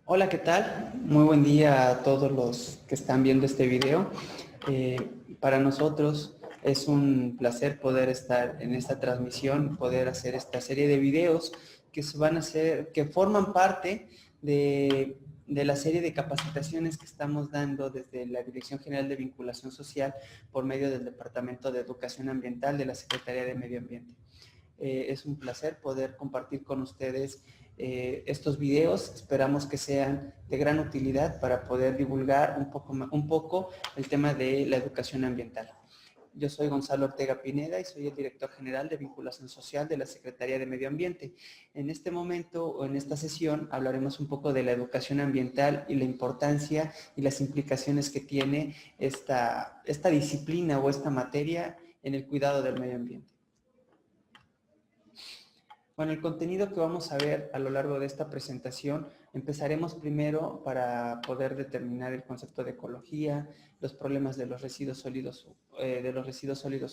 Hola, ¿qué tal? Muy buen día a todos los que están viendo este video. Para nosotros es un placer poder estar en esta transmisión, poder hacer esta serie de videos que se van a hacer, que forman parte de la serie de capacitaciones que estamos dando desde la Dirección General de Vinculación Social por medio del Departamento de Educación Ambiental de la Secretaría de Medio Ambiente. Es un placer poder compartir con ustedes estos videos. Esperamos que sean de gran utilidad para poder divulgar un poco el tema de la educación ambiental. Yo soy Gonzalo Ortega Pineda y soy el director general de Vinculación Social de la Secretaría de Medio Ambiente. En este momento o en esta sesión hablaremos un poco de la educación ambiental y la importancia y las implicaciones que tiene esta disciplina o esta materia en el cuidado del medio ambiente. Bueno, el contenido que vamos a ver a lo largo de esta presentación, empezaremos primero para poder determinar el concepto de ecología, los problemas de los residuos sólidos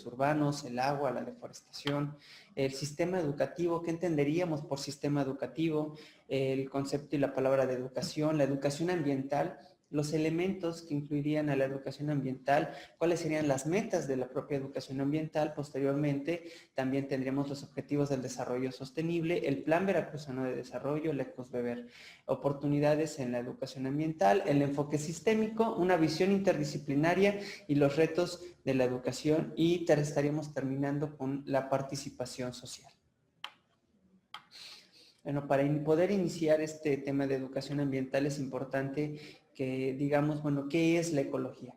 urbanos, el agua, la deforestación, el sistema educativo, qué entenderíamos por sistema educativo, el concepto y la palabra de educación, la educación ambiental, los elementos que incluirían a la educación ambiental, cuáles serían las metas de la propia educación ambiental. Posteriormente, también tendríamos los objetivos del desarrollo sostenible, el Plan Veracruzano de Desarrollo, el ECOSBEBER, oportunidades en la educación ambiental, el enfoque sistémico, una visión interdisciplinaria y los retos de la educación, y estaríamos terminando con la participación social. Bueno, para poder iniciar este tema de educación ambiental es importante que digamos, bueno, ¿qué es la ecología?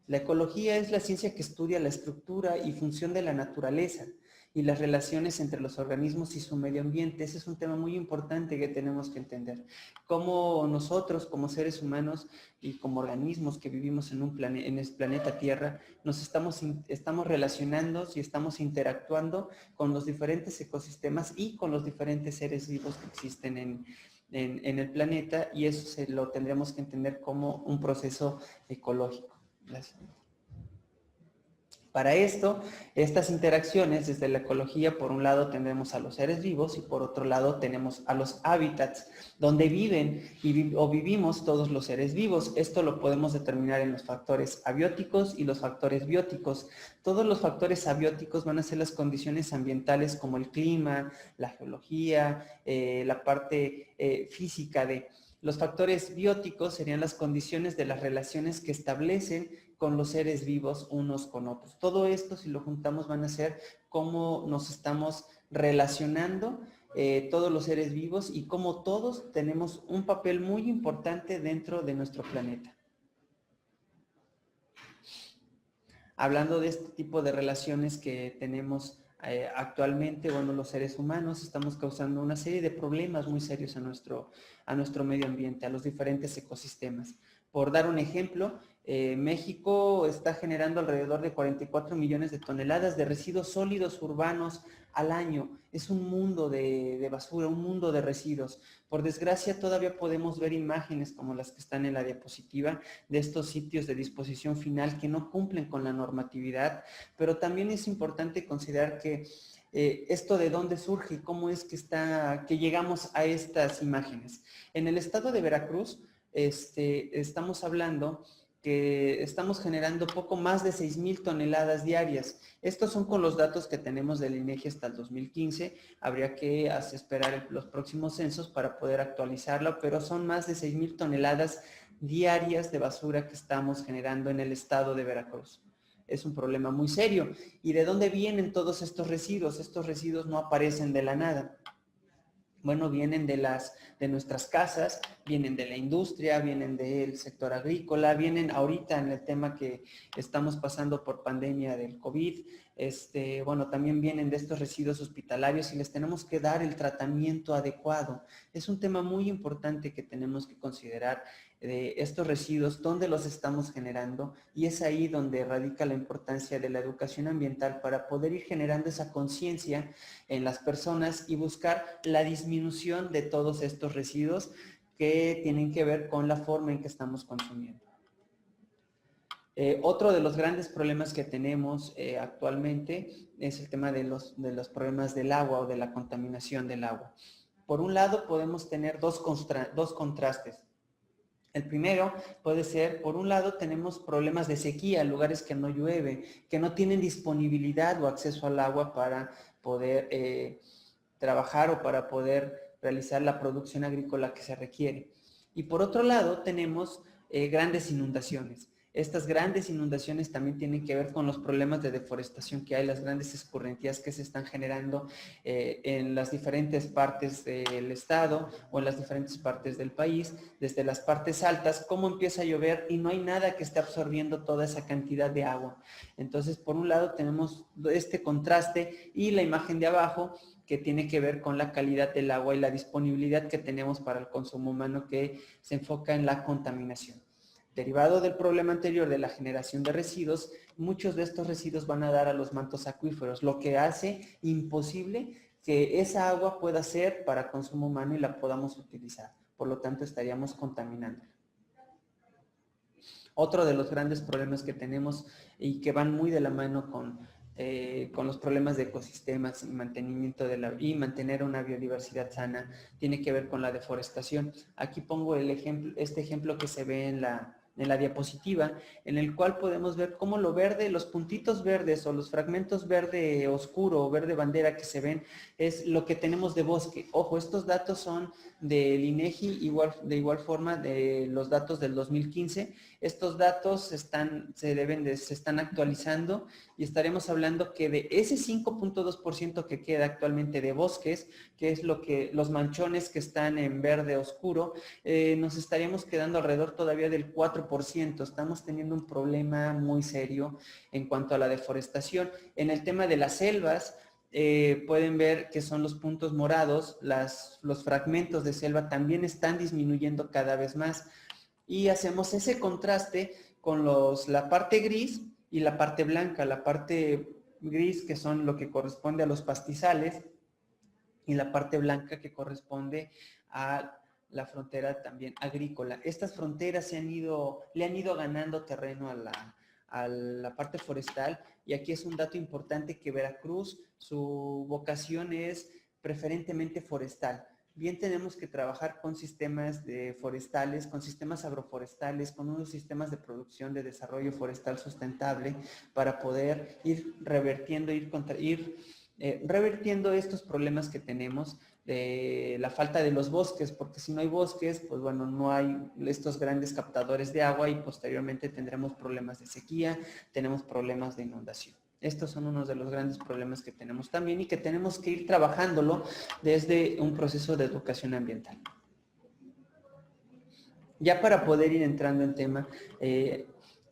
La ecología es la ciencia que estudia la estructura y función de la naturaleza y las relaciones entre los organismos y su medio ambiente. Ese es un tema muy importante que tenemos que entender. Cómo nosotros, como seres humanos y como organismos que vivimos en en el planeta Tierra, nos estamos relacionando y estamos interactuando con los diferentes ecosistemas y con los diferentes seres vivos que existen en el planeta, y eso lo tendremos que entender como un proceso ecológico. Gracias. Para esto, estas interacciones desde la ecología, por un lado tendremos a los seres vivos y por otro lado tenemos a los hábitats donde viven o vivimos todos los seres vivos. Esto lo podemos determinar en los factores abióticos y los factores bióticos. Todos los factores abióticos van a ser las condiciones ambientales como el clima, la geología, la parte física de... Los factores bióticos serían las condiciones de las relaciones que establecen con los seres vivos unos con otros. Todo esto, si lo juntamos, van a ser cómo nos estamos relacionando todos los seres vivos y cómo todos tenemos un papel muy importante dentro de nuestro planeta. Hablando de este tipo de relaciones que tenemos actualmente, bueno, los seres humanos estamos causando una serie de problemas muy serios a nuestro medio ambiente, a los diferentes ecosistemas. Por dar un ejemplo, México está generando alrededor de 44 millones de toneladas de residuos sólidos urbanos al año. Es un mundo de basura, un mundo de residuos. Por desgracia, todavía podemos ver imágenes como las que están en la diapositiva de estos sitios de disposición final que no cumplen con la normatividad, pero también es importante considerar que esto de dónde surge y cómo es que llegamos a estas imágenes. En el estado de Veracruz, estamos hablando que estamos generando poco más de 6,000 toneladas diarias. Estos son con los datos que tenemos del INEGI hasta el 2015. Habría que esperar los próximos censos para poder actualizarlo, pero son más de 6,000 toneladas diarias de basura que estamos generando en el estado de Veracruz. Es un problema muy serio. ¿Y de dónde vienen todos estos residuos? Estos residuos no aparecen de la nada. Bueno, vienen de nuestras casas, vienen de la industria, vienen del sector agrícola, vienen ahorita en el tema que estamos pasando por pandemia del COVID, bueno, también vienen de estos residuos hospitalarios y les tenemos que dar el tratamiento adecuado. Es un tema muy importante que tenemos que considerar de estos residuos, dónde los estamos generando, y es ahí donde radica la importancia de la educación ambiental para poder ir generando esa conciencia en las personas y buscar la disminución de todos estos residuos que tienen que ver con la forma en que estamos consumiendo. Otro de los grandes problemas que tenemos actualmente es el tema de los problemas del agua o de la contaminación del agua. Por un lado podemos tener dos contrastes. El primero puede ser, por un lado, tenemos problemas de sequía, lugares que no llueve, que no tienen disponibilidad o acceso al agua para poder trabajar o para poder realizar la producción agrícola que se requiere. Y por otro lado, tenemos grandes inundaciones. Estas grandes inundaciones también tienen que ver con los problemas de deforestación que hay, las grandes escorrentías que se están generando en las diferentes partes del estado o en las diferentes partes del país, desde las partes altas, cómo empieza a llover y no hay nada que esté absorbiendo toda esa cantidad de agua. Entonces, por un lado tenemos este contraste y la imagen de abajo que tiene que ver con la calidad del agua y la disponibilidad que tenemos para el consumo humano, que se enfoca en la contaminación. Derivado del problema anterior de la generación de residuos, muchos de estos residuos van a dar a los mantos acuíferos, lo que hace imposible que esa agua pueda ser para consumo humano y la podamos utilizar. Por lo tanto, estaríamos contaminando. Otro de los grandes problemas que tenemos y que van muy de la mano con los problemas de ecosistemas y mantenimiento y mantener una biodiversidad sana, tiene que ver con la deforestación. Aquí pongo este ejemplo que se ve en la diapositiva, en el cual podemos ver cómo lo verde, los puntitos verdes o los fragmentos verde oscuro o verde bandera que se ven, es lo que tenemos de bosque. Ojo, estos datos son del INEGI, de igual forma de los datos del 2015. Estos datos se están actualizando y estaremos hablando que de ese 5.2% que queda actualmente de bosques, que es los manchones que están en verde oscuro, nos estaríamos quedando alrededor todavía del 4%. Estamos teniendo un problema muy serio en cuanto a la deforestación. En el tema de las selvas, pueden ver que son los puntos morados, los fragmentos de selva también están disminuyendo cada vez más. Y hacemos ese contraste con la parte gris y la parte blanca. La parte gris, que son lo que corresponde a los pastizales, y la parte blanca que corresponde a la frontera también agrícola. Estas fronteras le han ido ganando terreno a la parte forestal, y aquí es un dato importante que Veracruz, su vocación es preferentemente forestal. Bien tenemos que trabajar con sistemas forestales, con sistemas agroforestales, con unos sistemas de producción de desarrollo forestal sustentable para poder ir revertiendo, revertiendo estos problemas que tenemos de la falta de los bosques, porque si no hay bosques, pues bueno, no hay estos grandes captadores de agua y posteriormente tendremos problemas de sequía, tenemos problemas de inundación. Estos son unos de los grandes problemas que tenemos también y que tenemos que ir trabajándolo desde un proceso de educación ambiental. Ya para poder ir entrando en tema,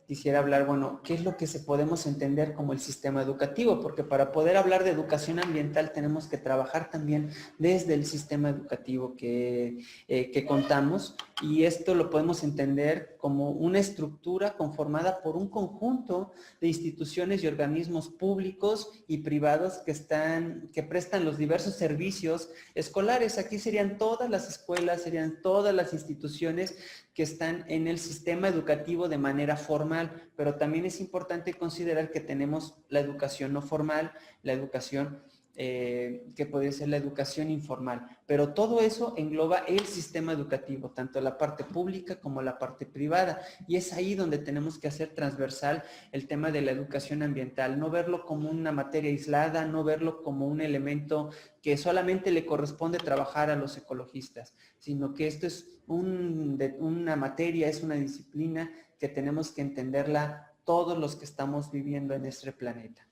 quisiera hablar, bueno, ¿qué es lo que podemos entender como el sistema educativo? Porque para poder hablar de educación ambiental tenemos que trabajar también desde el sistema educativo que contamos, y esto lo podemos entender como una estructura conformada por un conjunto de instituciones y organismos públicos y privados que prestan los diversos servicios escolares. Aquí serían todas las escuelas, serían todas las instituciones que están en el sistema educativo de manera formal, pero también es importante considerar que tenemos la educación no formal, la educación que puede ser la educación informal, pero todo eso engloba el sistema educativo, tanto la parte pública como la parte privada, y es ahí donde tenemos que hacer transversal el tema de la educación ambiental, no verlo como una materia aislada, no verlo como un elemento que solamente le corresponde trabajar a los ecologistas, sino que esto es una materia, es una disciplina que tenemos que entenderla todos los que estamos viviendo en este planeta.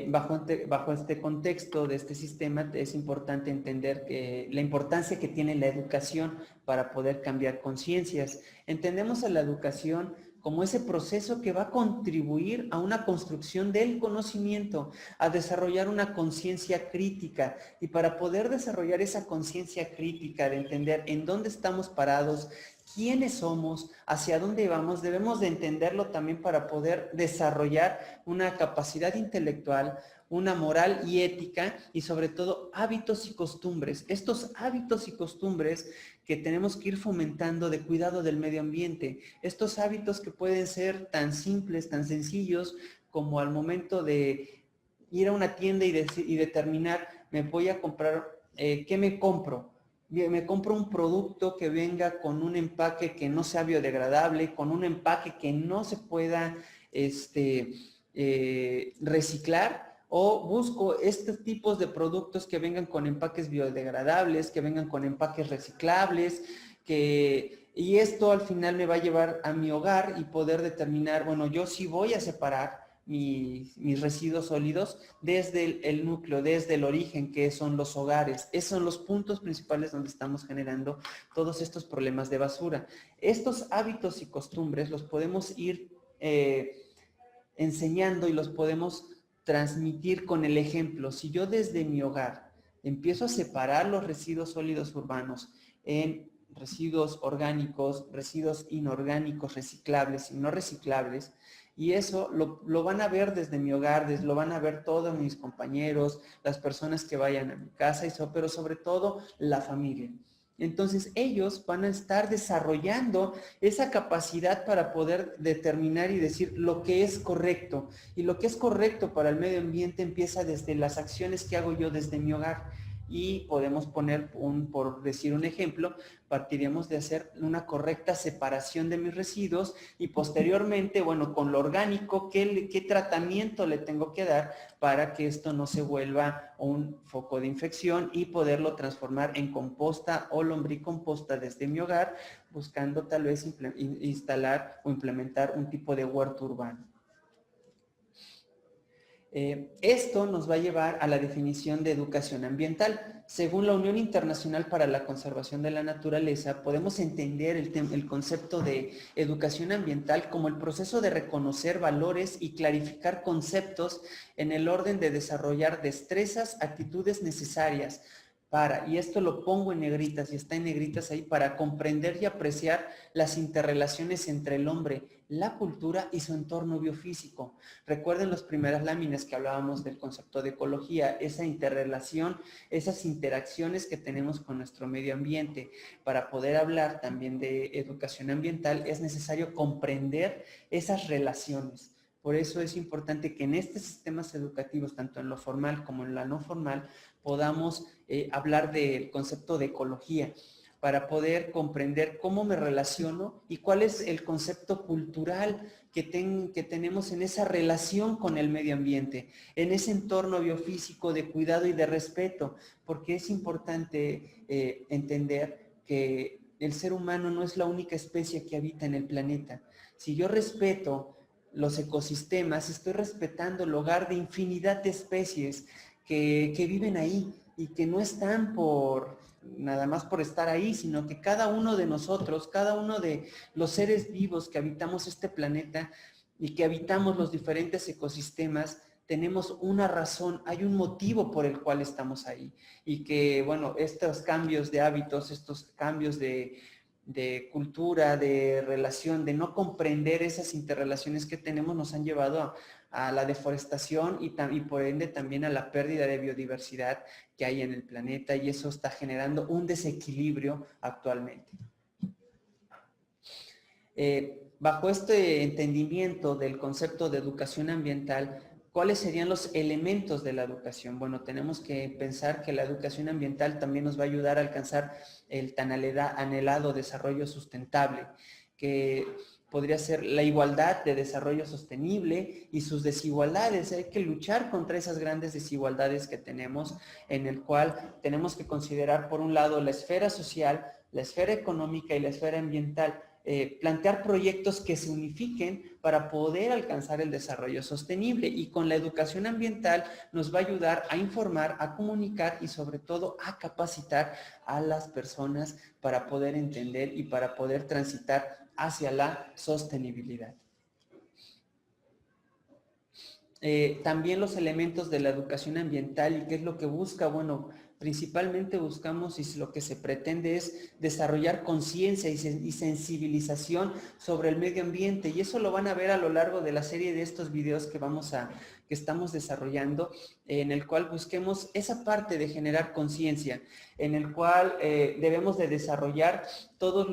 Bajo este contexto de este sistema es importante entender la importancia que tiene la educación para poder cambiar conciencias. Entendemos a la educación como ese proceso que va a contribuir a una construcción del conocimiento, a desarrollar una conciencia crítica, y para poder desarrollar esa conciencia crítica de entender en dónde estamos parados, quiénes somos, hacia dónde vamos, debemos de entenderlo también para poder desarrollar una capacidad intelectual, una moral y ética, y sobre todo hábitos y costumbres. Estos hábitos y costumbres que tenemos que ir fomentando de cuidado del medio ambiente. Estos hábitos que pueden ser tan simples, tan sencillos, como al momento de ir a una tienda y determinar, me voy a comprar, ¿qué me compro? me compro un producto que venga con un empaque que no sea biodegradable, con un empaque que no se pueda reciclar, o busco estos tipos de productos que vengan con empaques biodegradables, que vengan con empaques reciclables, y esto al final me va a llevar a mi hogar y poder determinar, bueno, yo sí voy a separar mis residuos sólidos desde el núcleo, desde el origen, que son los hogares. Esos son los puntos principales donde estamos generando todos estos problemas de basura. Estos hábitos y costumbres los podemos ir enseñando y los podemos transmitir con el ejemplo. Si yo desde mi hogar empiezo a separar los residuos sólidos urbanos en residuos orgánicos, residuos inorgánicos, reciclables y no reciclables, y eso lo van a ver desde mi hogar, lo van a ver todos mis compañeros, las personas que vayan a mi casa, pero sobre todo la familia. Entonces ellos van a estar desarrollando esa capacidad para poder determinar y decir lo que es correcto. Y lo que es correcto para el medio ambiente empieza desde las acciones que hago yo desde mi hogar. Y podemos poner, por decir un ejemplo, partiríamos de hacer una correcta separación de mis residuos y posteriormente, bueno, con lo orgánico, ¿qué tratamiento le tengo que dar para que esto no se vuelva un foco de infección y poderlo transformar en composta o lombricomposta desde mi hogar, buscando tal vez instalar o implementar un tipo de huerto urbano? Esto nos va a llevar a la definición de educación ambiental. Según la Unión Internacional para la Conservación de la Naturaleza, podemos entender el concepto de educación ambiental como el proceso de reconocer valores y clarificar conceptos en el orden de desarrollar destrezas, actitudes necesarias y esto lo pongo en negritas y está en negritas ahí, para comprender y apreciar las interrelaciones entre el hombre, la cultura y su entorno biofísico. Recuerden las primeras láminas que hablábamos del concepto de ecología, esa interrelación, esas interacciones que tenemos con nuestro medio ambiente. Para poder hablar también de educación ambiental es necesario comprender esas relaciones. Por eso es importante que en estos sistemas educativos, tanto en lo formal como en lo no formal, podamos hablar del concepto de ecología, para poder comprender cómo me relaciono y cuál es el concepto cultural que tenemos en esa relación con el medio ambiente, en ese entorno biofísico de cuidado y de respeto, porque es importante entender que el ser humano no es la única especie que habita en el planeta. Si yo respeto los ecosistemas, estoy respetando el hogar de infinidad de especies que viven ahí y que no están nada más por estar ahí, sino que cada uno de nosotros, cada uno de los seres vivos que habitamos este planeta y que habitamos los diferentes ecosistemas, tenemos una razón, hay un motivo por el cual estamos ahí. Y que, bueno, estos cambios de hábitos, estos cambios de cultura, de relación, de no comprender esas interrelaciones que tenemos, nos han llevado a la deforestación y por ende también a la pérdida de biodiversidad que hay en el planeta, y eso está generando un desequilibrio actualmente. Bajo este entendimiento del concepto de educación ambiental, ¿cuáles serían los elementos de la educación? Bueno, tenemos que pensar que la educación ambiental también nos va a ayudar a alcanzar el tan anhelado desarrollo sustentable, que podría ser la igualdad de desarrollo sostenible y sus desigualdades. Hay que luchar contra esas grandes desigualdades que tenemos, en el cual tenemos que considerar, por un lado, la esfera social, la esfera económica y la esfera ambiental. Plantear proyectos que se unifiquen para poder alcanzar el desarrollo sostenible, y con la educación ambiental nos va a ayudar a informar, a comunicar y sobre todo a capacitar a las personas para poder entender y para poder transitar hacia la sostenibilidad. También los elementos de la educación ambiental, y qué es lo que busca. Bueno, principalmente buscamos, y lo que se pretende es desarrollar conciencia y sensibilización sobre el medio ambiente, y eso lo van a ver a lo largo de la serie de estos videos que estamos desarrollando, en el cual busquemos esa parte de generar conciencia, en el cual debemos de desarrollar todos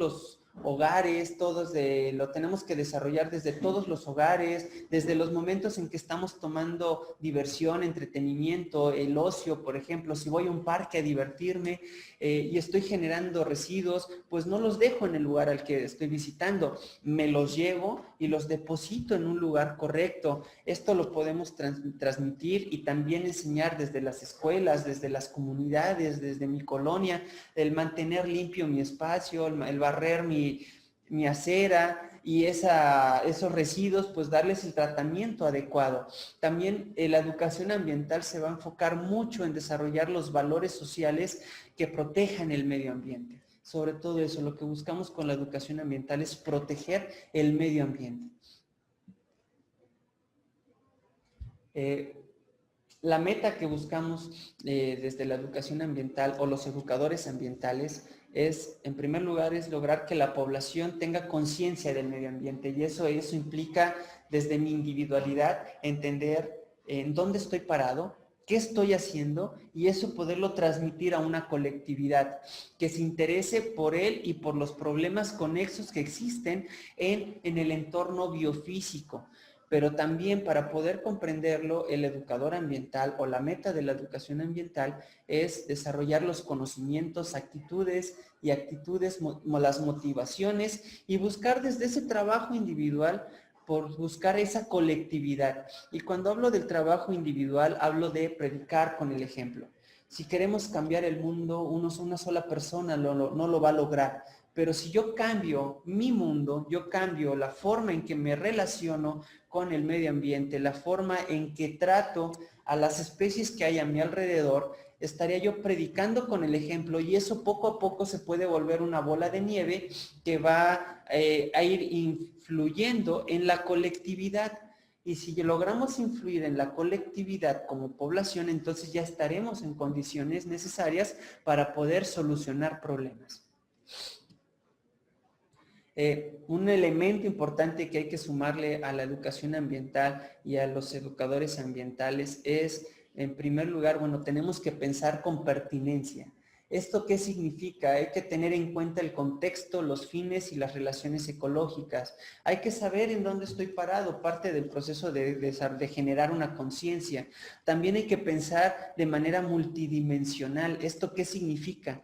hogares, lo tenemos que desarrollar desde todos los hogares, desde los momentos en que estamos tomando diversión, entretenimiento, el ocio, por ejemplo, si voy a un parque a divertirme y estoy generando residuos, pues no los dejo en el lugar al que estoy visitando, me los llevo y los deposito en un lugar correcto. Esto lo podemos transmitir y también enseñar desde las escuelas, desde las comunidades, desde mi colonia, el mantener limpio mi espacio, el barrer mi acera y esos residuos, pues darles el tratamiento adecuado. También la educación ambiental se va a enfocar mucho en desarrollar los valores sociales que protejan el medio ambiente. Sobre todo eso, lo que buscamos con la educación ambiental es proteger el medio ambiente. La meta que buscamos desde la educación ambiental o los educadores ambientales es, en primer lugar, es lograr que la población tenga conciencia del medio ambiente y eso implica desde mi individualidad entender en dónde estoy parado, qué estoy haciendo y eso poderlo transmitir a una colectividad que se interese por él y por los problemas conexos que existen en el entorno biofísico. Pero también para poder comprenderlo, el educador ambiental o la meta de la educación ambiental es desarrollar los conocimientos, actitudes, las motivaciones y buscar desde ese trabajo individual por buscar esa colectividad. Y cuando hablo del trabajo individual, hablo de predicar con el ejemplo. Si queremos cambiar el mundo, una sola persona no lo va a lograr. Pero si yo cambio mi mundo, yo cambio la forma en que me relaciono con el medio ambiente, la forma en que trato a las especies que hay a mi alrededor, estaría yo predicando con el ejemplo y eso poco a poco se puede volver una bola de nieve que va a ir influyendo en la colectividad. Y si logramos influir en la colectividad como población, entonces ya estaremos en condiciones necesarias para poder solucionar problemas. Un elemento importante que hay que sumarle a la educación ambiental y a los educadores ambientales es, en primer lugar, bueno, tenemos que pensar con pertinencia. ¿Esto qué significa? Hay que tener en cuenta el contexto, los fines y las relaciones ecológicas. Hay que saber en dónde estoy parado, parte del proceso de generar una conciencia. También hay que pensar de manera multidimensional. ¿Esto qué significa?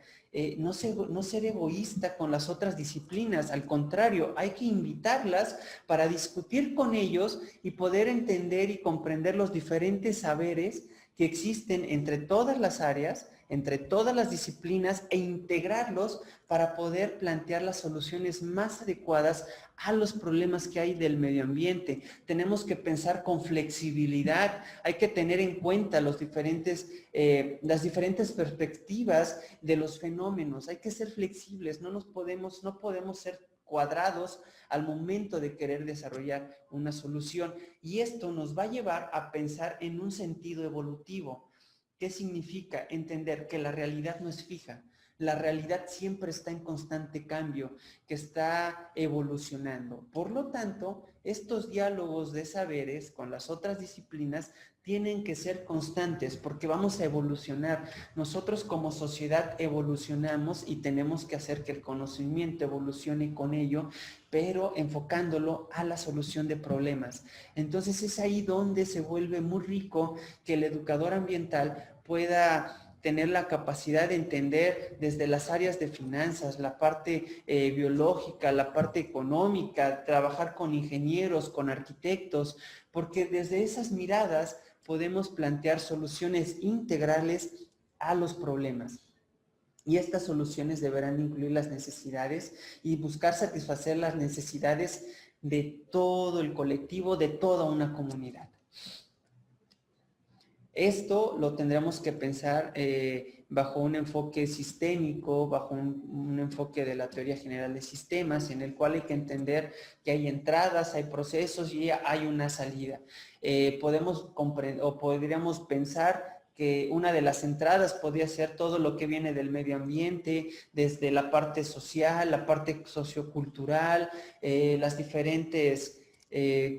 No ser egoísta con las otras disciplinas, al contrario, hay que invitarlas para discutir con ellos y poder entender y comprender los diferentes saberes que existen entre todas las áreas, entre todas las disciplinas e integrarlos para poder plantear las soluciones más adecuadas a los problemas que hay del medio ambiente. Tenemos que pensar con flexibilidad, hay que tener en cuenta las diferentes perspectivas de los fenómenos, hay que ser flexibles, no podemos ser cuadrados al momento de querer desarrollar una solución y esto nos va a llevar a pensar en un sentido evolutivo. ¿Qué significa? Entender que la realidad no es fija. La realidad siempre está en constante cambio, que está evolucionando. Por lo tanto, estos diálogos de saberes con las otras disciplinas tienen que ser constantes porque vamos a evolucionar. Nosotros como sociedad evolucionamos y tenemos que hacer que el conocimiento evolucione con ello, pero enfocándolo a la solución de problemas. Entonces es ahí donde se vuelve muy rico que el educador ambiental pueda tener la capacidad de entender desde las áreas de finanzas, la parte biológica, la parte económica, trabajar con ingenieros, con arquitectos, porque desde esas miradas podemos plantear soluciones integrales a los problemas. Y estas soluciones deberán incluir las necesidades y buscar satisfacer las necesidades de todo el colectivo, de toda una comunidad. Esto lo tendremos que pensar bajo un enfoque sistémico, bajo un enfoque de la teoría general de sistemas, en el cual hay que entender que hay entradas, hay procesos y hay una salida. Podríamos pensar que una de las entradas podría ser todo lo que viene del medio ambiente, desde la parte social, la parte sociocultural, las diferentes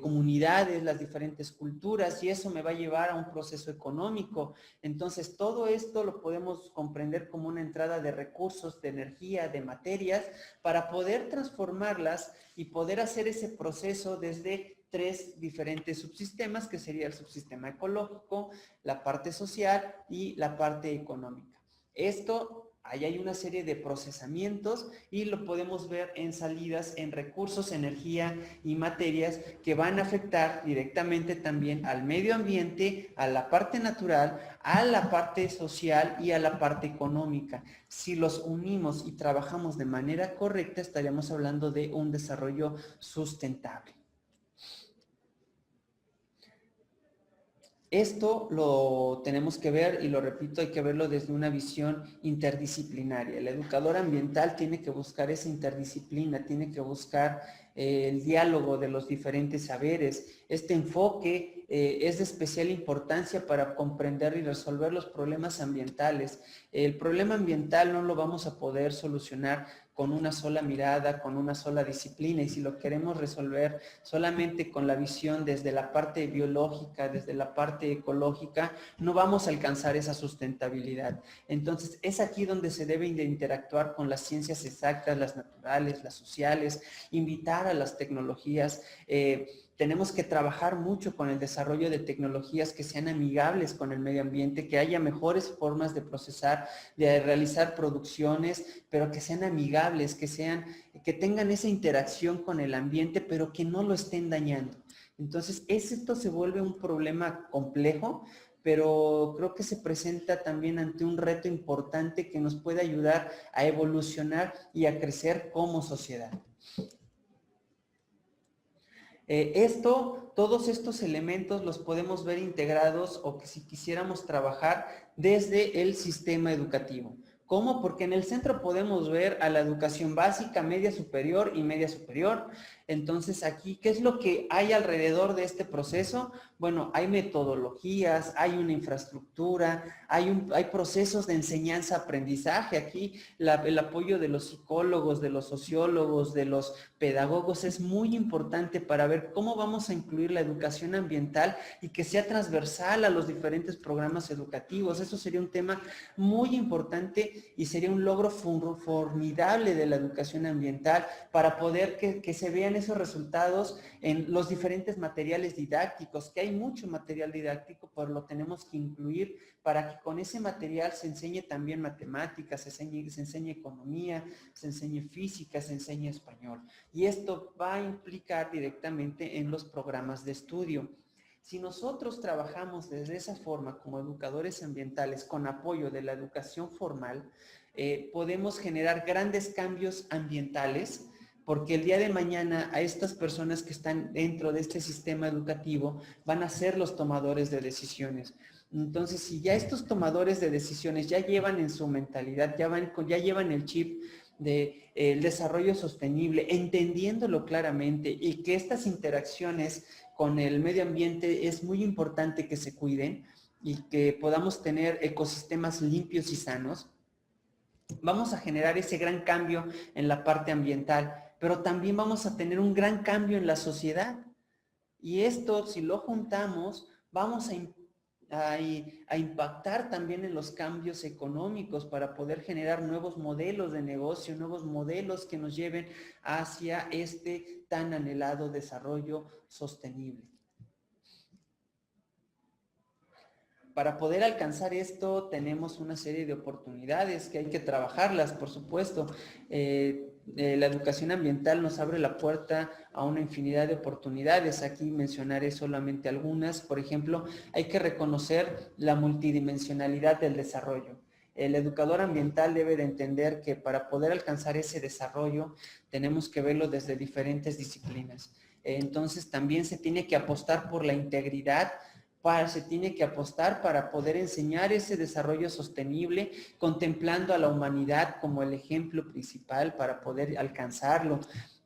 comunidades, las diferentes culturas, y eso me va a llevar a un proceso económico. Entonces, todo esto lo podemos comprender como una entrada de recursos, de energía, de materias, para poder transformarlas y poder hacer ese proceso desde tres diferentes subsistemas, que sería el subsistema ecológico, la parte social y la parte económica. Esto, ahí hay una serie de procesamientos y lo podemos ver en salidas en recursos, energía y materias que van a afectar directamente también al medio ambiente, a la parte natural, a la parte social y a la parte económica. Si los unimos y trabajamos de manera correcta, estaríamos hablando de un desarrollo sustentable. Esto lo tenemos que ver, y lo repito, hay que verlo desde una visión interdisciplinaria. El educador ambiental tiene que buscar esa interdisciplina, tiene que buscar el diálogo de los diferentes saberes. Este enfoque es de especial importancia para comprender y resolver los problemas ambientales. El problema ambiental no lo vamos a poder solucionar con una sola mirada, con una sola disciplina, y si lo queremos resolver solamente con la visión desde la parte biológica, desde la parte ecológica, no vamos a alcanzar esa sustentabilidad. Entonces, es aquí donde se debe de interactuar con las ciencias exactas, las naturales, las sociales, invitar a las tecnologías. Tenemos que trabajar mucho con el desarrollo de tecnologías que sean amigables con el medio ambiente, que haya mejores formas de procesar, de realizar producciones, pero que sean amigables, que tengan esa interacción con el ambiente, pero que no lo estén dañando. Entonces, esto se vuelve un problema complejo, pero creo que se presenta también ante un reto importante que nos puede ayudar a evolucionar y a crecer como sociedad. Todos estos elementos los podemos ver integrados, o que si quisiéramos trabajar desde el sistema educativo. ¿Cómo? Porque en el centro podemos ver a la educación básica, media superior y media superior. Entonces aquí, ¿qué es lo que hay alrededor de este proceso? Bueno, hay metodologías, hay una infraestructura, hay procesos de enseñanza-aprendizaje. Aquí el apoyo de los psicólogos, de los sociólogos, de los pedagogos es muy importante para ver cómo vamos a incluir la educación ambiental y que sea transversal a los diferentes programas educativos. Eso sería un tema muy importante y sería un logro formidable de la educación ambiental para poder que se vean esos resultados en los diferentes materiales didácticos, que hay mucho material didáctico, pero lo tenemos que incluir para que con ese material se enseñe también matemáticas, se enseñe economía, se enseñe física, se enseñe español. Y esto va a implicar directamente en los programas de estudio. Si nosotros trabajamos desde esa forma como educadores ambientales con apoyo de la educación formal, podemos generar grandes cambios ambientales, porque el día de mañana a estas personas que están dentro de este sistema educativo van a ser los tomadores de decisiones. Entonces, si ya estos tomadores de decisiones ya llevan en su mentalidad, ya llevan el chip del desarrollo sostenible, entendiéndolo claramente, y que estas interacciones con el medio ambiente es muy importante que se cuiden y que podamos tener ecosistemas limpios y sanos, vamos a generar ese gran cambio en la parte ambiental, pero también vamos a tener un gran cambio en la sociedad. Y esto, si lo juntamos, vamos a impactar también en los cambios económicos para poder generar nuevos modelos de negocio, nuevos modelos que nos lleven hacia este tan anhelado desarrollo sostenible. Para poder alcanzar esto tenemos una serie de oportunidades que hay que trabajarlas, por supuesto. La educación ambiental nos abre la puerta a una infinidad de oportunidades. Aquí mencionaré solamente algunas. Por ejemplo, hay que reconocer la multidimensionalidad del desarrollo. El educador ambiental debe de entender que para poder alcanzar ese desarrollo tenemos que verlo desde diferentes disciplinas. Entonces también se tiene que apostar por la integridad, se tiene que apostar para poder enseñar ese desarrollo sostenible, contemplando a la humanidad como el ejemplo principal para poder alcanzarlo.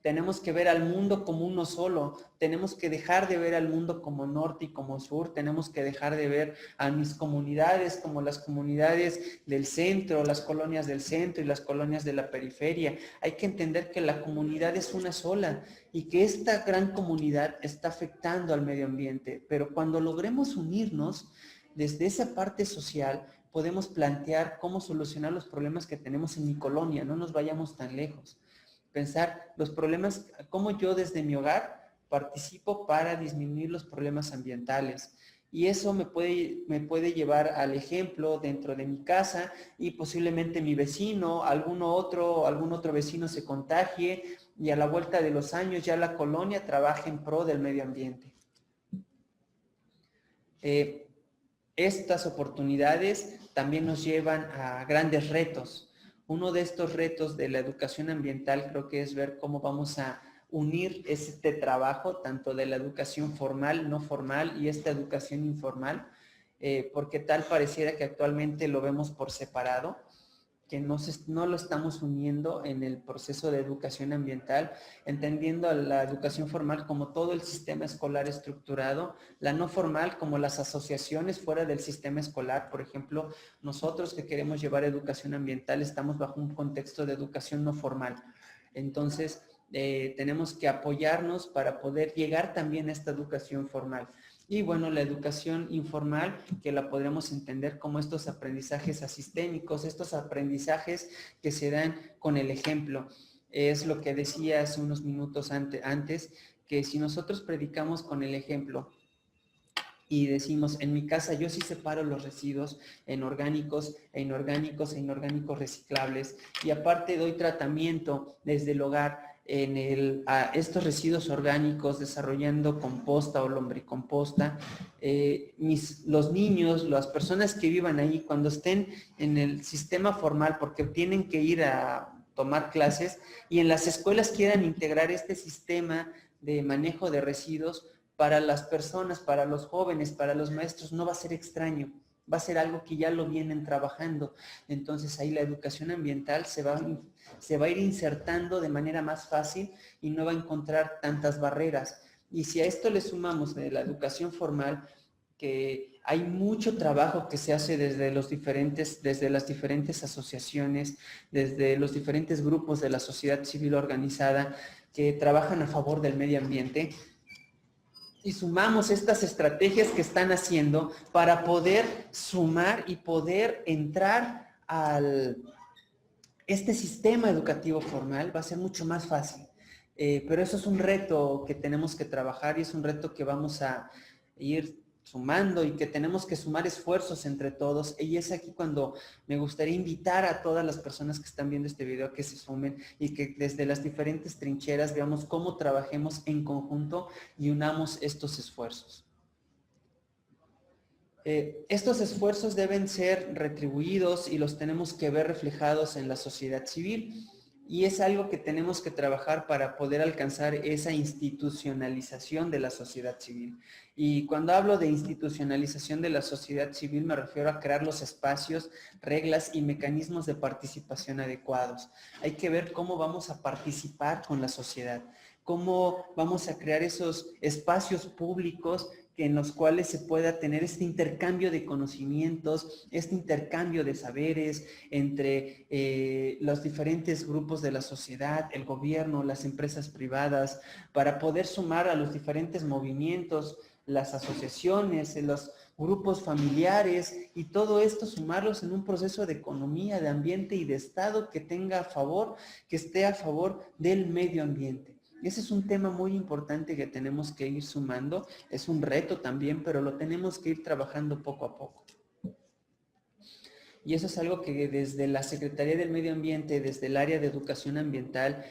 Tenemos que ver al mundo como uno solo. Tenemos que dejar de ver al mundo como norte y como sur. Tenemos que dejar de ver a mis comunidades como las comunidades del centro, las colonias del centro y las colonias de la periferia. Hay que entender que la comunidad es una sola y que esta gran comunidad está afectando al medio ambiente. Pero cuando logremos unirnos desde esa parte social, podemos plantear cómo solucionar los problemas que tenemos en mi colonia. No nos vayamos tan lejos. Pensar los problemas, cómo yo desde mi hogar participo para disminuir los problemas ambientales. Y eso me puede llevar al ejemplo dentro de mi casa y posiblemente mi vecino, algún otro vecino se contagie y a la vuelta de los años ya la colonia trabaja en pro del medio ambiente. Estas oportunidades también nos llevan a grandes retos. Uno de estos retos de la educación ambiental creo que es ver cómo vamos a unir este trabajo, tanto de la educación formal, no formal y esta educación informal, porque tal pareciera que actualmente lo vemos por separado, que no lo estamos uniendo en el proceso de educación ambiental, entendiendo a la educación formal como todo el sistema escolar estructurado, la no formal como las asociaciones fuera del sistema escolar. Por ejemplo, nosotros que queremos llevar educación ambiental estamos bajo un contexto de educación no formal. Entonces, tenemos que apoyarnos para poder llegar también a esta educación formal. Y bueno, la educación informal, que la podremos entender como estos aprendizajes asistémicos, estos aprendizajes que se dan con el ejemplo. Es lo que decía hace unos minutos antes, que si nosotros predicamos con el ejemplo y decimos, en mi casa yo sí separo los residuos en orgánicos e inorgánicos reciclables, y aparte doy tratamiento desde el hogar a estos residuos orgánicos, desarrollando composta o lombricomposta. Los niños, las personas que vivan ahí, cuando estén en el sistema formal, porque tienen que ir a tomar clases, y en las escuelas quieran integrar este sistema de manejo de residuos, para las personas, para los jóvenes, para los maestros, no va a ser extraño, va a ser algo que ya lo vienen trabajando. Entonces ahí la educación ambiental se va a ir insertando de manera más fácil y no va a encontrar tantas barreras. Y si a esto le sumamos de la educación formal, que hay mucho trabajo que se hace desde las diferentes asociaciones, desde los diferentes grupos de la sociedad civil organizada que trabajan a favor del medio ambiente, y sumamos estas estrategias que están haciendo para poder sumar y poder entrar al este sistema educativo formal, va a ser mucho más fácil. Pero eso es un reto que tenemos que trabajar y es un reto que vamos a ir sumando y que tenemos que sumar esfuerzos entre todos. Y es aquí cuando me gustaría invitar a todas las personas que están viendo este video que se sumen y que desde las diferentes trincheras veamos cómo trabajemos en conjunto y unamos estos esfuerzos. Estos esfuerzos deben ser retribuidos y los tenemos que ver reflejados en la sociedad civil. Y es algo que tenemos que trabajar para poder alcanzar esa institucionalización de la sociedad civil. Y cuando hablo de institucionalización de la sociedad civil me refiero a crear los espacios, reglas y mecanismos de participación adecuados. Hay que ver cómo vamos a participar con la sociedad, cómo vamos a crear esos espacios públicos en los cuales se pueda tener este intercambio de conocimientos, este intercambio de saberes entre los diferentes grupos de la sociedad, el gobierno, las empresas privadas, para poder sumar a los diferentes movimientos, las asociaciones, los grupos familiares y todo esto sumarlos en un proceso de economía, de ambiente y de Estado que esté a favor del medio ambiente. Ese es un tema muy importante que tenemos que ir sumando. Es un reto también, pero lo tenemos que ir trabajando poco a poco. Y eso es algo que desde la Secretaría del Medio Ambiente, desde el área de educación ambiental,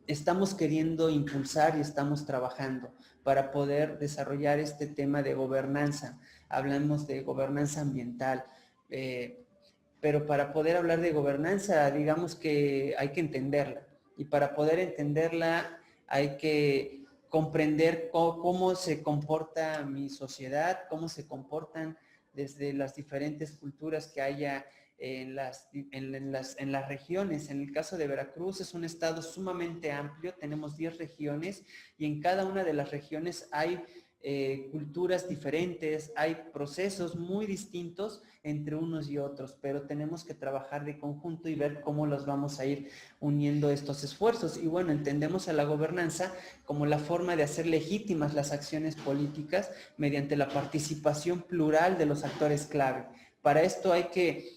estamos queriendo impulsar y estamos trabajando para poder desarrollar este tema de gobernanza. Hablamos de gobernanza ambiental, pero para poder hablar de gobernanza, digamos que hay que entenderla. Y para poder entenderla hay que comprender cómo se comporta mi sociedad, cómo se comportan desde las diferentes culturas que haya en las regiones. En el caso de Veracruz es un estado sumamente amplio, tenemos 10 regiones y en cada una de las regiones hay culturas diferentes, hay procesos muy distintos entre unos y otros, pero tenemos que trabajar de conjunto y ver cómo los vamos a ir uniendo estos esfuerzos. Y bueno, entendemos a la gobernanza como la forma de hacer legítimas las acciones políticas mediante la participación plural de los actores clave. Para esto hay que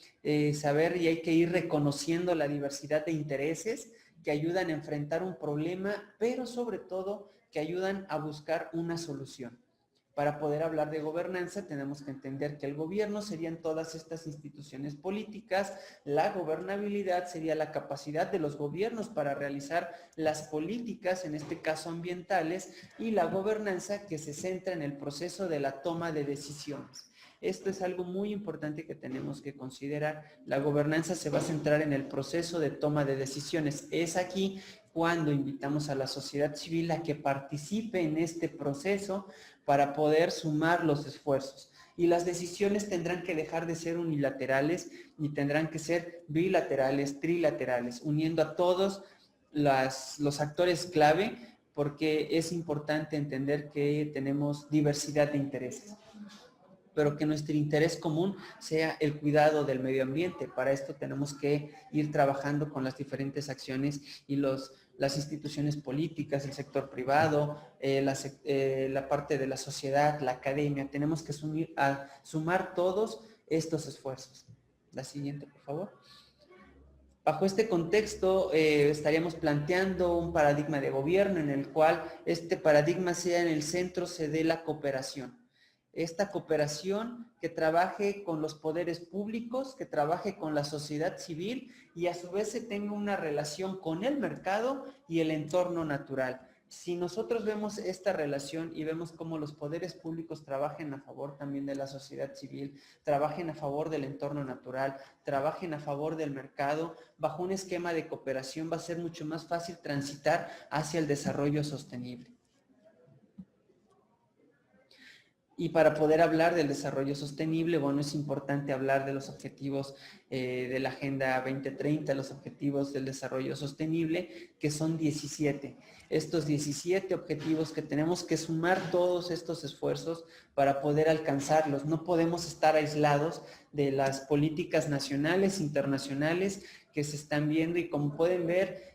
saber y hay que ir reconociendo la diversidad de intereses que ayudan a enfrentar un problema, pero sobre todo que ayudan a buscar una solución. Para poder hablar de gobernanza tenemos que entender que el gobierno serían todas estas instituciones políticas, la gobernabilidad sería la capacidad de los gobiernos para realizar las políticas, en este caso ambientales, y la gobernanza que se centra en el proceso de la toma de decisiones. Esto es algo muy importante que tenemos que considerar. La gobernanza se va a centrar en el proceso de toma de decisiones. Es aquí cuando invitamos a la sociedad civil a que participe en este proceso para poder sumar los esfuerzos. Y las decisiones tendrán que dejar de ser unilaterales y tendrán que ser bilaterales, trilaterales, uniendo a todos los actores clave, porque es importante entender que tenemos diversidad de intereses, pero que nuestro interés común sea el cuidado del medio ambiente. Para esto tenemos que ir trabajando con las diferentes acciones y las instituciones políticas, el sector privado, la parte de la sociedad, la academia. Tenemos que sumar todos estos esfuerzos. La siguiente, por favor. Bajo este contexto, estaríamos planteando un paradigma de gobierno en el cual este paradigma sea en el centro, se dé la cooperación. Esta cooperación que trabaje con los poderes públicos, que trabaje con la sociedad civil y a su vez se tenga una relación con el mercado y el entorno natural. Si nosotros vemos esta relación y vemos cómo los poderes públicos trabajen a favor también de la sociedad civil, trabajen a favor del entorno natural, trabajen a favor del mercado, bajo un esquema de cooperación va a ser mucho más fácil transitar hacia el desarrollo sostenible. Y para poder hablar del desarrollo sostenible, bueno, es importante hablar de los objetivos de la Agenda 2030, los objetivos del desarrollo sostenible, que son 17. Estos 17 objetivos que tenemos que sumar todos estos esfuerzos para poder alcanzarlos. No podemos estar aislados de las políticas nacionales, internacionales que se están viendo y como pueden ver,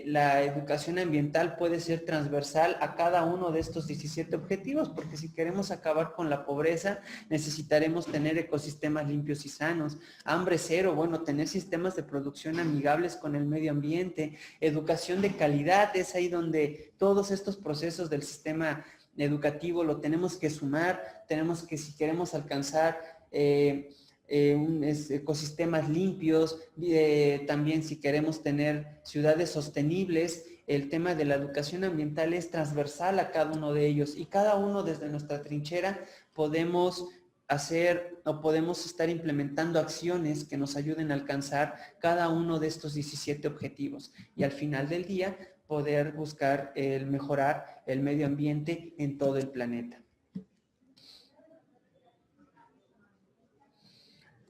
la educación ambiental puede ser transversal a cada uno de estos 17 objetivos, porque si queremos acabar con la pobreza, necesitaremos tener ecosistemas limpios y sanos, hambre cero, bueno, tener sistemas de producción amigables con el medio ambiente, educación de calidad, es ahí donde todos estos procesos del sistema educativo lo tenemos que sumar, tenemos que, si queremos alcanzar ecosistemas limpios, también si queremos tener ciudades sostenibles, el tema de la educación ambiental es transversal a cada uno de ellos y cada uno desde nuestra trinchera podemos hacer o podemos estar implementando acciones que nos ayuden a alcanzar cada uno de estos 17 objetivos y al final del día poder buscar el mejorar el medio ambiente en todo el planeta.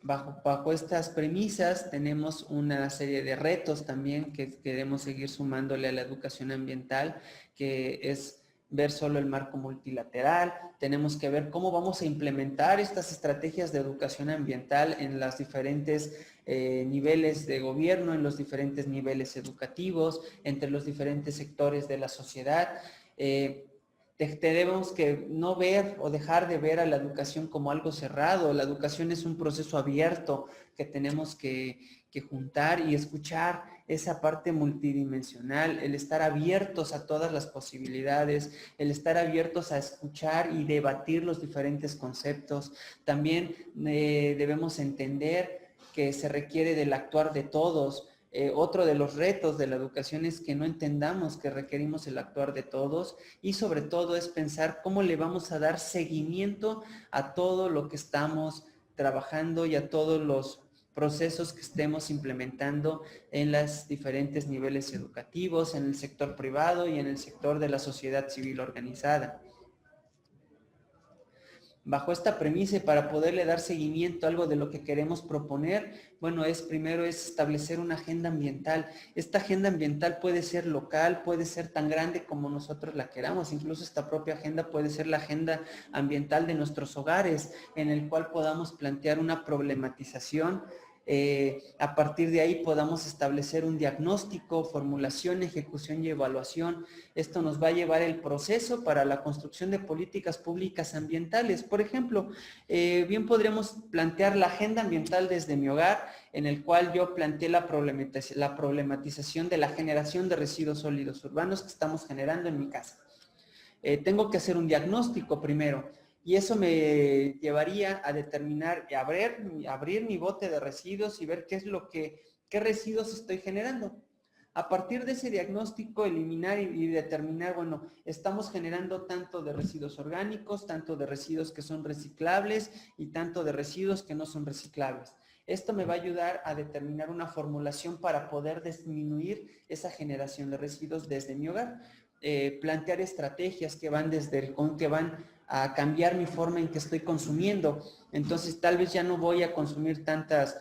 Bajo estas premisas tenemos una serie de retos también que queremos seguir sumándole a la educación ambiental, que es ver solo el marco multilateral. Tenemos que ver cómo vamos a implementar estas estrategias de educación ambiental en los diferentes niveles de gobierno, en los diferentes niveles educativos, entre los diferentes sectores de la sociedad. Tenemos que no ver o dejar de ver a la educación como algo cerrado. La educación es un proceso abierto que tenemos que juntar y escuchar esa parte multidimensional, el estar abiertos a todas las posibilidades, el estar abiertos a escuchar y debatir los diferentes conceptos. También debemos entender que se requiere del actuar de todos. Otro de los retos de la educación es que no entendamos que requerimos el actuar de todos y sobre todo es pensar cómo le vamos a dar seguimiento a todo lo que estamos trabajando y a todos los procesos que estemos implementando en los diferentes niveles educativos, en el sector privado y en el sector de la sociedad civil organizada. Bajo esta premisa y para poderle dar seguimiento a algo de lo que queremos proponer, bueno, primero es establecer una agenda ambiental. Esta agenda ambiental puede ser local, puede ser tan grande como nosotros la queramos. Incluso esta propia agenda puede ser la agenda ambiental de nuestros hogares, en el cual podamos plantear una problematización. A partir de ahí podamos establecer un diagnóstico, formulación, ejecución y evaluación. Esto nos va a llevar el proceso para la construcción de políticas públicas ambientales. Por ejemplo, bien podríamos plantear la agenda ambiental desde mi hogar, en el cual yo planteé la problematización de la generación de residuos sólidos urbanos que estamos generando en mi casa. Tengo que hacer un diagnóstico primero. Y eso me llevaría a determinar, abrir mi bote de residuos y ver qué residuos estoy generando. A partir de ese diagnóstico, eliminar y determinar, bueno, estamos generando tanto de residuos orgánicos, tanto de residuos que son reciclables y tanto de residuos que no son reciclables. Esto me va a ayudar a determinar una formulación para poder disminuir esa generación de residuos desde mi hogar. Plantear estrategias que van a cambiar mi forma en que estoy consumiendo. Entonces, tal vez ya no voy a consumir tantas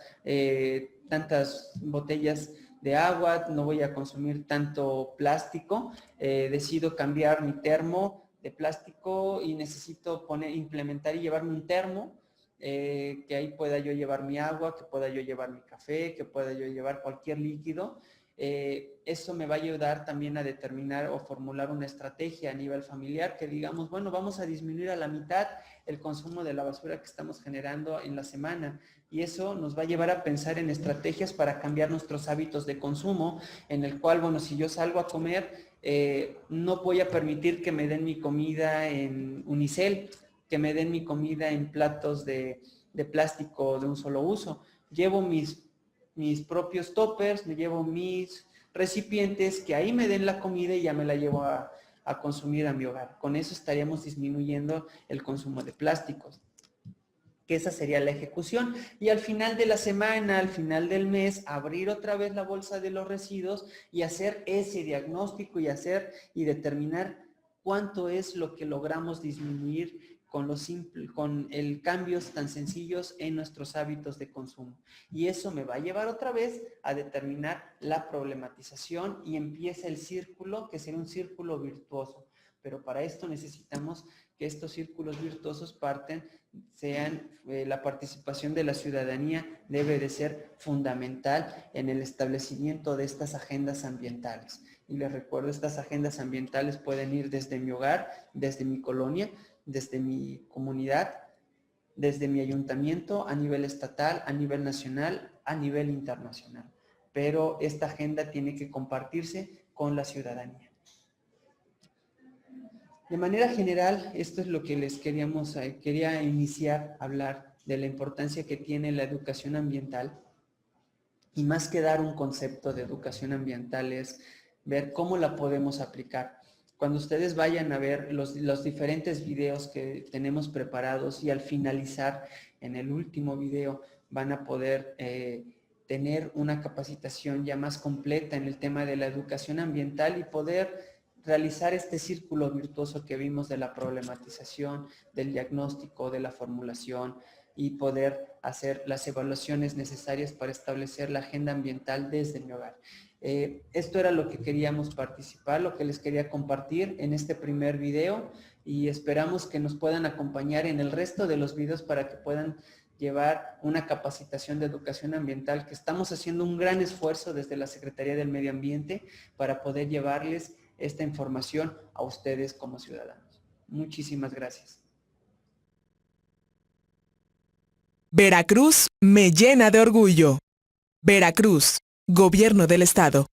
botellas de agua, no voy a consumir tanto plástico. Decido cambiar mi termo de plástico y necesito implementar y llevarme un termo, que ahí pueda yo llevar mi agua, que pueda yo llevar mi café, que pueda yo llevar cualquier líquido. Eso me va a ayudar también a determinar o formular una estrategia a nivel familiar que digamos, bueno, vamos a disminuir a la mitad el consumo de la basura que estamos generando en la semana, y eso nos va a llevar a pensar en estrategias para cambiar nuestros hábitos de consumo, en el cual, bueno, si yo salgo a comer, no voy a permitir que me den mi comida en unicel, que me den mi comida en platos de plástico de un solo uso. Llevo mis propios toppers, me llevo mis recipientes, que ahí me den la comida y ya me la llevo a consumir a mi hogar. Con eso estaríamos disminuyendo el consumo de plásticos, que esa sería la ejecución. Y al final de la semana, al final del mes, abrir otra vez la bolsa de los residuos y hacer ese diagnóstico y determinar cuánto es lo que logramos disminuir con el cambios tan sencillos en nuestros hábitos de consumo. Y eso me va a llevar otra vez a determinar la problematización y empieza el círculo, que será un círculo virtuoso. Pero para esto necesitamos que estos círculos virtuosos la participación de la ciudadanía debe de ser fundamental en el establecimiento de estas agendas ambientales. Y les recuerdo, estas agendas ambientales pueden ir desde mi hogar, desde mi colonia, desde mi comunidad, desde mi ayuntamiento, a nivel estatal, a nivel nacional, a nivel internacional. Pero esta agenda tiene que compartirse con la ciudadanía. De manera general, esto es lo que les quería iniciar a hablar de la importancia que tiene la educación ambiental. Y más que dar un concepto de educación ambiental es ver cómo la podemos aplicar. Cuando ustedes vayan a ver los diferentes videos que tenemos preparados y al finalizar en el último video van a poder tener una capacitación ya más completa en el tema de la educación ambiental y poder realizar este círculo virtuoso que vimos de la problematización, del diagnóstico, de la formulación y poder hacer las evaluaciones necesarias para establecer la agenda ambiental desde mi hogar. Esto era lo que queríamos participar, lo que les quería compartir en este primer video y esperamos que nos puedan acompañar en el resto de los videos para que puedan llevar una capacitación de educación ambiental, que estamos haciendo un gran esfuerzo desde la Secretaría del Medio Ambiente para poder llevarles esta información a ustedes como ciudadanos. Muchísimas gracias. Veracruz me llena de orgullo. Veracruz, Gobierno del Estado.